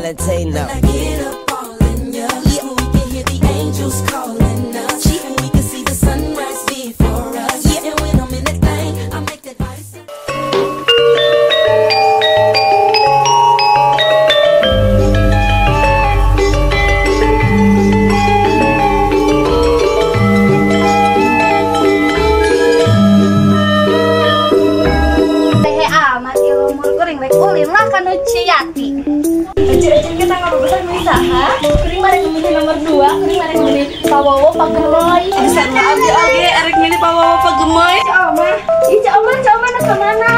Valentino. When I get up all in ya, when we can hear the angels calling us, and we can see the sunrise before us. And when I'm in that thing, I make that body sing. Ulin lah kan Ciyati. Ece kita ngobrol usaha. Kuring mari milih nomor 2, kuring mari milih Pawowo Pak Gemoy. Bisa abdi oge arek milih Pawowo Pak Gemoy. Cak Oma nak kemana?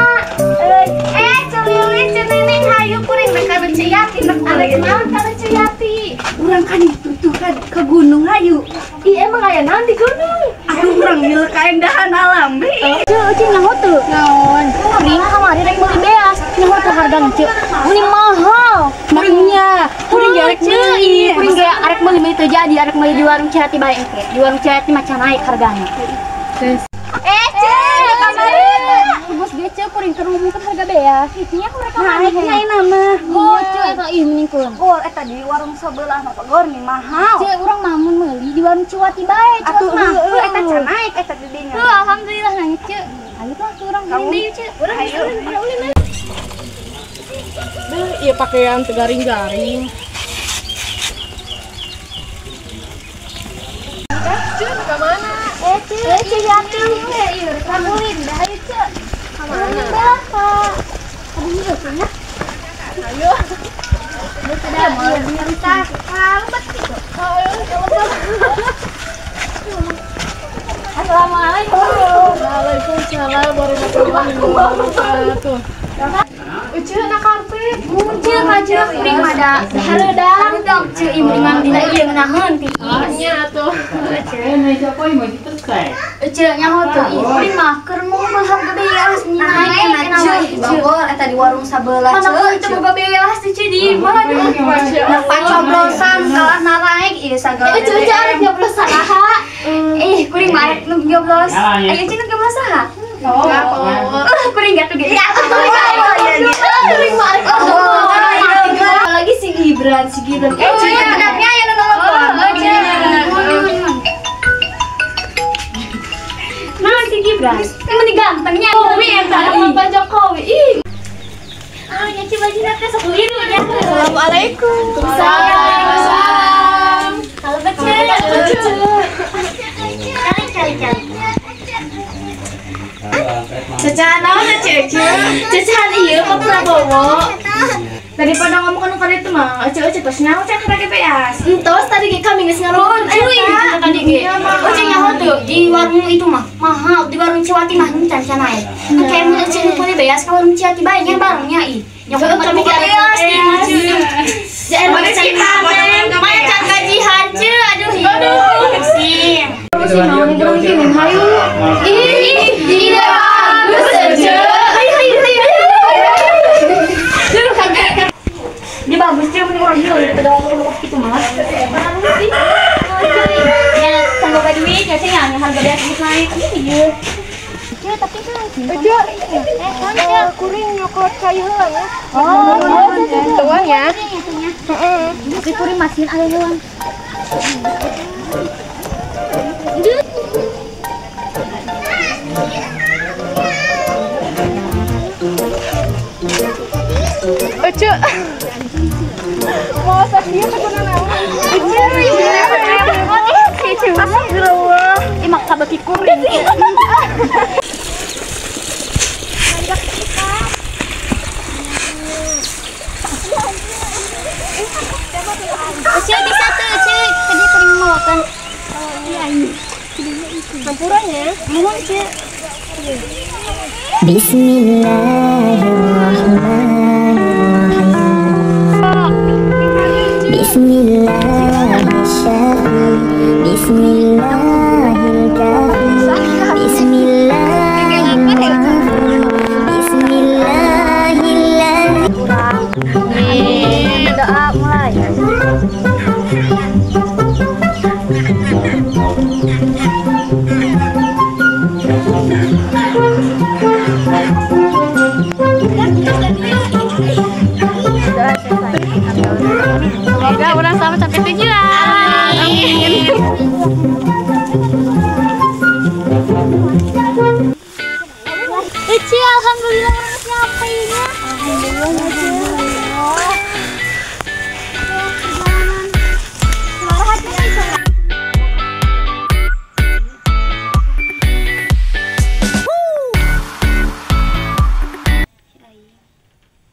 Celili ceneneng hayu kuring rek ka Ciyati nak arek naon ka Ciyati. Urang kan itu kan ke gunung hayu. Ih emang aya naon di gunung? Aku urang milu kaendahan alam. Ceuh nyaho teu? Naon? Kuring kamari rek meuli beas. Nyaho teu hargana ceuh? Mending mahal. Kuringnya, kuring arek meuli. Kuring ge arek meuli teu jadi, arek meuli di warung Ciyati bae engke. Di warung Ciyati macan naik hargana. Terus Kamari. Bos ge ceuh kuring keur ngomongkeun harga beas. Itunya ku mereka naik nyai nama. Oh, ceuh eta ih mendingkeun. Gor eta di warung sebelah mah gor nih mahal. Ceuh urang mamun meuli di warung Ciyati bae. Atuh heueuh eta can naik eta di dinya. Alhamdulillah nanya ceuh. Ayo lah urang ulin deui ceuh. Urang ulin. Iya pakaian teu garing-garing. Ceuh ka mana? Ciyati ieu rekam ulin dah ayo ceuh. Kamana? Berapa? Aduh ieu punya. Ayo. Sudah mau cerita. Lebat gitu. Assalamualaikum. Waalaikumsalam warahmatullahi wabarakatuh. Ceuh na karpet. Muncul maju kuring mada hareudang dong ceuh ieu mendingan dina ieu ngeunaheun tiis. Nya atuh. Meja poe mah ditesai. Ceuh nyaho teu ieu kuring mah keur moal harga beas naik kana Bogor eta di warung sabelah mana itu boga beas teh ceuh di mana Nah, pacoblosan kalah naraik ieu sagala. ceuh arek nyoblos saha kuring mah arek nu nyoblos aya ceuh nu nyoblos saha kuring gak tuh ge kuring mah arek lagi si Gibran Kenapnya aya nu nelpon? nah si Gibran yang penting gantengnya Jokowi eta Pak Jokowi ih nyuci baju teh sok liru nya. Assalamualaikum. Waalaikumsalam. Halo Bece. Cari. Cacahan naon Cece? Cacahan ieu ka Prabowo. Daripada ngomong kan itu mah, ece tos nyaho cek harga beas. Entos tadi ge kami geus ngaruhun cuy. Tadi ge. Oce nyaho tuh di warung itu mah mahal, di warung Ciyati mah can naik. Kayak mun ece nu punya beas ka warung Ciyati bae nya barangnya ih. Nya kami beas di cuy. Jangan cerita maya can gajihan cuy. Aduh pusing. Terus mau ngomongin hayu. Ih, ide bagus aja. Hayu. Dia bagus dia mending orang hilang daripada ngomong gitu mas. Ya, tangga duit ya sih yang harga beas naik. Iya. Tapi Kuring nyokot kayu heula ya. tuan ya. Tapi kuring masin aya heula. Ece. Mau sakit apa naon? Ece. Astagfirullah. Ih mak kabaki kuring. Cek bisa tuh cek tadi kuring mau kan. Iya ini. Campurannya. Mohon cek. Bismillahirrahmanirrahim. Bismillahirrahmanirrahim. Bismillahirrahmanirrahim. Bismillahirrahmanirrahim. Doa mulai. Doa selesai. sampainya. Alhamdulillah.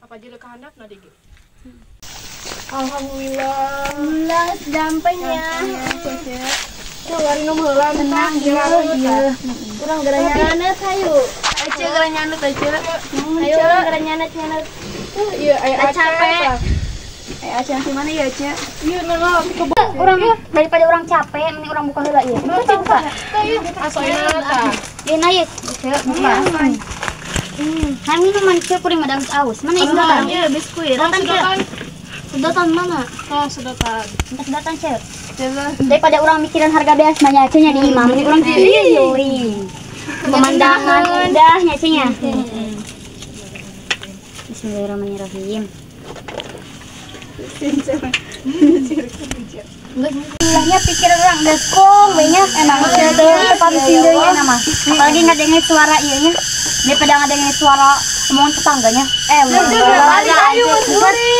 Apa aja kehendak nadi ge? Alhamdulillah dampainya. Keluarin heula Tenang ya. Kurang geranya hayu. Aja geranya anu teh. Ayo geranya nyanet. Iya, aya Capek. Aceh di mana ya, Cek? Iya, nah, Orang daripada orang capek, mending orang buka heula ieu. Buka buka. asoina tah. Ieu na ieu. Buka. Kan minuman Cek kuring madang aus. Mana ieu sedotan? Iya, biskuit. Sedotan. Sedotan mana? Oh, sedotan. Minta sedotan, Cek. Daripada orang mikiran harga beas mah nyacenya di imam, mending orang yuri. Pemandangan indah nyacenya. Bismillahirrahmanirrahim. Bilangnya pikir orang deskong banyak emang tepat sindeunya nama. Apalagi ngadengen suara ieu nya. Daripada ngadengen suara omongan tetangganya. Ayo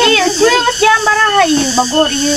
iya, cuy geus jam baraha ieu bagor ieu.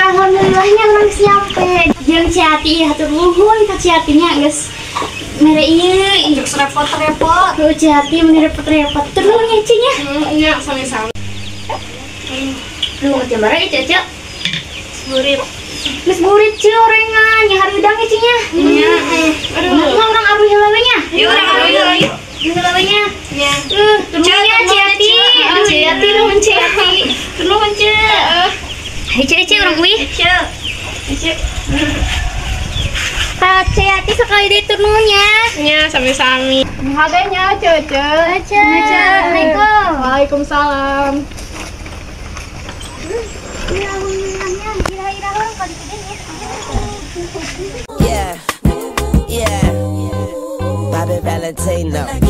Alhamdulillahnya orang siapa yang Ciati hatur nuhun ka Ciatinya geus mere ieu geus repot-repot ku Ciati mun repot-repot terus nya cinya Nya sami-sami. lu macam bara ieu Cece burit geus burit ci orengan nya harudang cinya nya aduh orang aruh heulanya yuk orang aruh heulanya heulanya nya turunnya Ciati Ciati nuhun Ciati nuhun ce Ece orang wih Pak Ciati sekali diturunnya Nya sami-sami. Harganya, Cece. Assalamualaikum Waalaikumsalam. Yeah, yeah. Bobby Valentino.